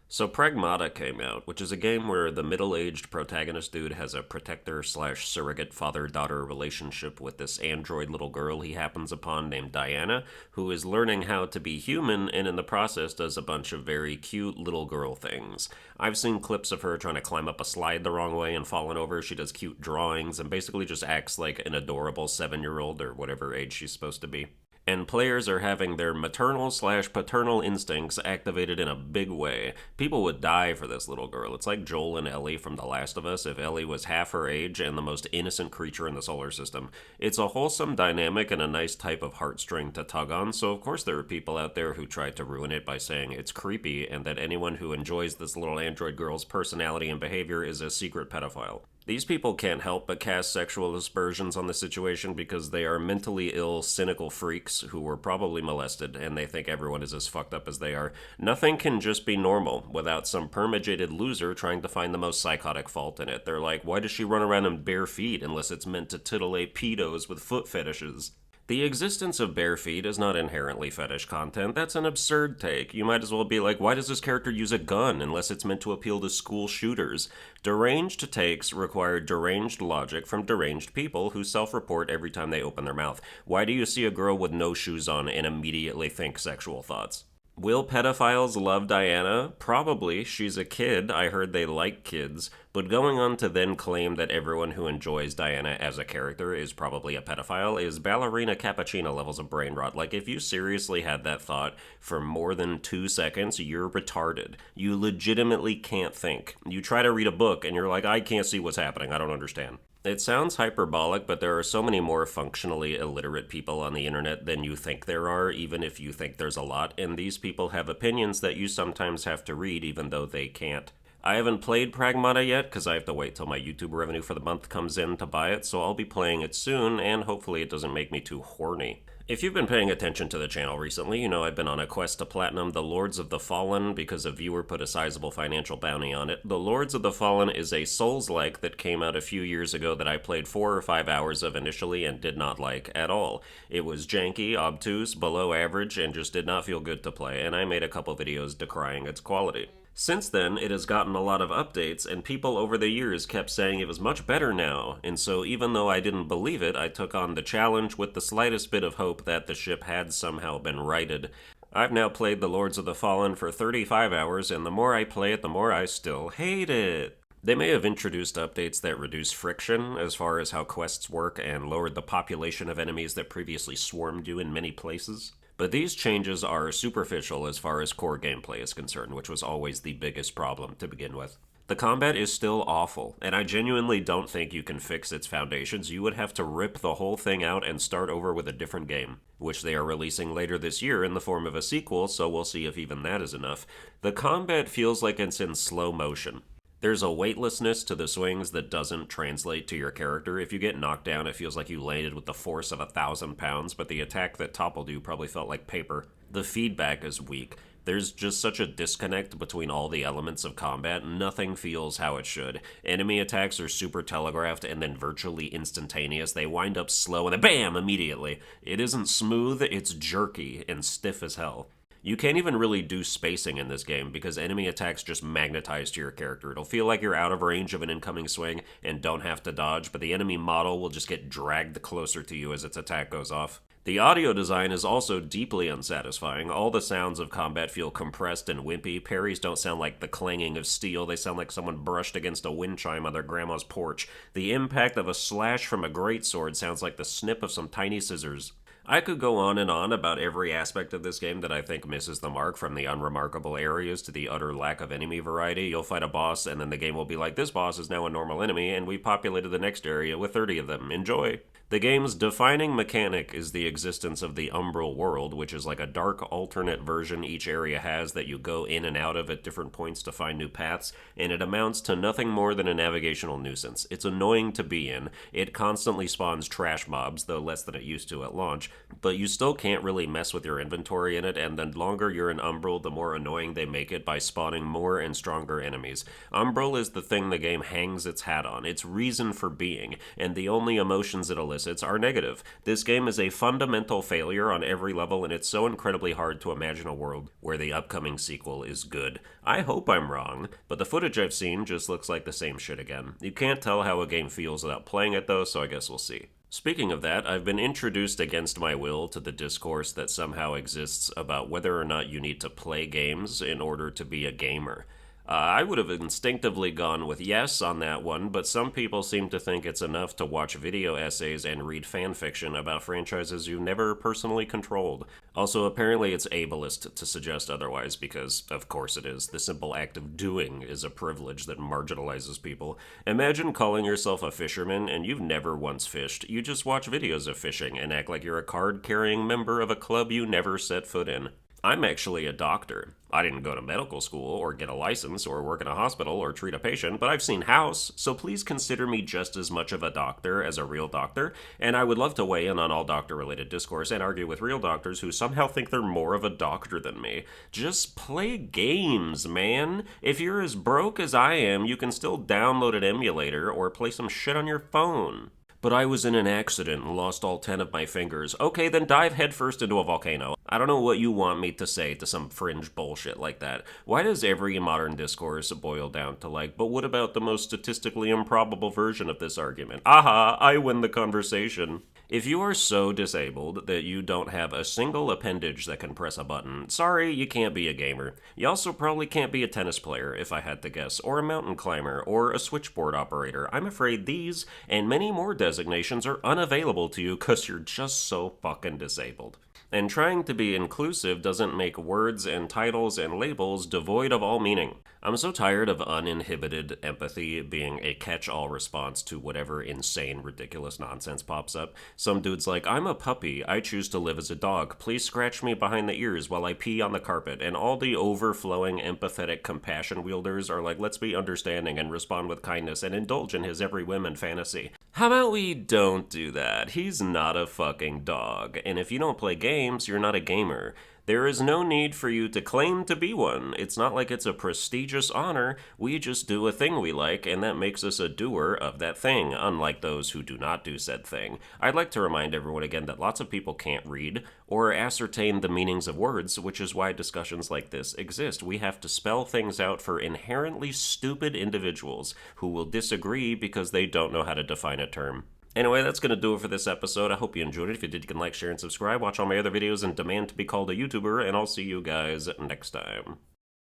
So Pragmata came out, which is a game where the middle-aged protagonist dude has a protector slash surrogate father-daughter relationship with this android little girl he happens upon named Diana, who is learning how to be human and in the process does a bunch of very cute little girl things. I've seen clips of her trying to climb up a slide the wrong way and falling over. She does cute drawings and basically just acts like an adorable 7-year-old or whatever age she's supposed to be, and players are having their maternal slash paternal instincts activated in a big way. People would die for this little girl. It's like Joel and Ellie from The Last of Us if Ellie was half her age and the most innocent creature in the solar system. It's a wholesome dynamic and a nice type of heartstring to tug on, so of course there are people out there who try to ruin it by saying it's creepy and that anyone who enjoys this little android girl's personality and behavior is a secret pedophile. These people can't help but cast sexual aspersions on the situation because they are mentally ill, cynical freaks who were probably molested and they think everyone is as fucked up as they are. Nothing can just be normal without some perma-jaded loser trying to find the most psychotic fault in it. They're like, why does she run around in bare feet unless it's meant to titillate pedos with foot fetishes? The existence of bare feet is not inherently fetish content. That's an absurd take. You might as well be like, why does this character use a gun unless it's meant to appeal to school shooters? Deranged takes require deranged logic from deranged people who self-report every time they open their mouth. Why do you see a girl with no shoes on and immediately think sexual thoughts? Will pedophiles love Diana? Probably. She's a kid. I heard they like kids. But going on to then claim that everyone who enjoys Diana as a character is probably a pedophile is ballerina cappuccino levels of brain rot. Like, if you seriously had that thought for more than 2 seconds, you're retarded. You legitimately can't think. You try to read a book and you're like, I can't see what's happening. I don't understand. It sounds hyperbolic, but there are so many more functionally illiterate people on the internet than you think there are, even if you think there's a lot, and these people have opinions that you sometimes have to read even though they can't. I haven't played Pragmata yet because I have to wait till my YouTube revenue for the month comes in to buy it, so I'll be playing it soon, and hopefully it doesn't make me too horny. If you've been paying attention to the channel recently, you know I've been on a quest to platinum The Lords of the Fallen because a viewer put a sizable financial bounty on it. The Lords of the Fallen is a Souls-like that came out a few years ago that I played 4 or 5 hours of initially and did not like at all. It was janky, obtuse, below average, and just did not feel good to play, and I made a couple videos decrying its quality. Since then, it has gotten a lot of updates, and people over the years kept saying it was much better now, and so even though I didn't believe it, I took on the challenge with the slightest bit of hope that the ship had somehow been righted. I've now played The Lords of the Fallen for 35 hours, and the more I play it, the more I still hate it. They may have introduced updates that reduce friction as far as how quests work and lowered the population of enemies that previously swarmed you in many places. But these changes are superficial as far as core gameplay is concerned, which was always the biggest problem to begin with. The combat is still awful, and I genuinely don't think you can fix its foundations. You would have to rip the whole thing out and start over with a different game, which they are releasing later this year in the form of a sequel, so we'll see if even that is enough. The combat feels like it's in slow motion. There's a weightlessness to the swings that doesn't translate to your character. If you get knocked down, it feels like you landed with the force of 1,000 pounds, but the attack that toppled you probably felt like paper. The feedback is weak. There's just such a disconnect between all the elements of combat. Nothing feels how it should. Enemy attacks are super telegraphed and then virtually instantaneous. They wind up slow and then BAM! Immediately. It isn't smooth, it's jerky and stiff as hell. You can't even really do spacing in this game because enemy attacks just magnetize to your character. It'll feel like you're out of range of an incoming swing and don't have to dodge, but the enemy model will just get dragged closer to you as its attack goes off. The audio design is also deeply unsatisfying. All the sounds of combat feel compressed and wimpy. Parries don't sound like the clanging of steel. They sound like someone brushed against a wind chime on their grandma's porch. The impact of a slash from a greatsword sounds like the snip of some tiny scissors. I could go on and on about every aspect of this game that I think misses the mark, from the unremarkable areas to the utter lack of enemy variety. You'll fight a boss, and then the game will be like, this boss is now a normal enemy, and we populated the next area with 30 of them. Enjoy! The game's defining mechanic is the existence of the Umbral World, which is like a dark alternate version each area has that you go in and out of at different points to find new paths, and it amounts to nothing more than a navigational nuisance. It's annoying to be in. It constantly spawns trash mobs, though less than it used to at launch, but you still can't really mess with your inventory in it, and the longer you're in Umbral, the more annoying they make it by spawning more and stronger enemies. Umbral is the thing the game hangs its hat on, its reason for being, and the only emotions it'll elicits are negative. This game is a fundamental failure on every level, and it's so incredibly hard to imagine a world where the upcoming sequel is good. I hope I'm wrong, but the footage I've seen just looks like the same shit again. You can't tell how a game feels without playing it though, so I guess we'll see. Speaking of that, I've been introduced against my will to the discourse that somehow exists about whether or not you need to play games in order to be a gamer. I would have instinctively gone with yes on that one, but some people seem to think it's enough to watch video essays and read fan fiction about franchises you never personally controlled. Also, apparently it's ableist to suggest otherwise, because of course it is. The simple act of doing is a privilege that marginalizes people. Imagine calling yourself a fisherman and you've never once fished. You just watch videos of fishing and act like you're a card-carrying member of a club you never set foot in. I'm actually a doctor. I didn't go to medical school or get a license or work in a hospital or treat a patient, but I've seen House, so please consider me just as much of a doctor as a real doctor, and I would love to weigh in on all doctor-related discourse and argue with real doctors who somehow think they're more of a doctor than me. Just play games, man. If you're as broke as I am, you can still download an emulator or play some shit on your phone. But I was in an accident and lost all 10 of my fingers. Okay, then dive headfirst into a volcano. I don't know what you want me to say to some fringe bullshit like that. Why does every modern discourse boil down to but what about the most statistically improbable version of this argument? Aha, I win the conversation. If you are so disabled that you don't have a single appendage that can press a button, sorry, you can't be a gamer. You also probably can't be a tennis player, if I had to guess, or a mountain climber, or a switchboard operator. I'm afraid these, and many more designations, are unavailable to you because you're just so fucking disabled. And trying to be inclusive doesn't make words and titles and labels devoid of all meaning. I'm so tired of uninhibited empathy being a catch-all response to whatever insane, ridiculous nonsense pops up. Some dude's like, I'm a puppy, I choose to live as a dog, please scratch me behind the ears while I pee on the carpet, and all the overflowing, empathetic compassion wielders are like, let's be understanding and respond with kindness and indulge in his every whim and fantasy. How about we don't do that? He's not a fucking dog, and if you don't play games, you're not a gamer. There is no need for you to claim to be one. It's not like it's a prestigious honor. We just do a thing we like, and that makes us a doer of that thing, unlike those who do not do said thing. I'd like to remind everyone again that lots of people can't read or ascertain the meanings of words, which is why discussions like this exist. We have to spell things out for inherently stupid individuals who will disagree because they don't know how to define a term. Anyway, that's going to do it for this episode. I hope you enjoyed it. If you did, you can like, share, and subscribe. Watch all my other videos and demand to be called a YouTuber, and I'll see you guys next time.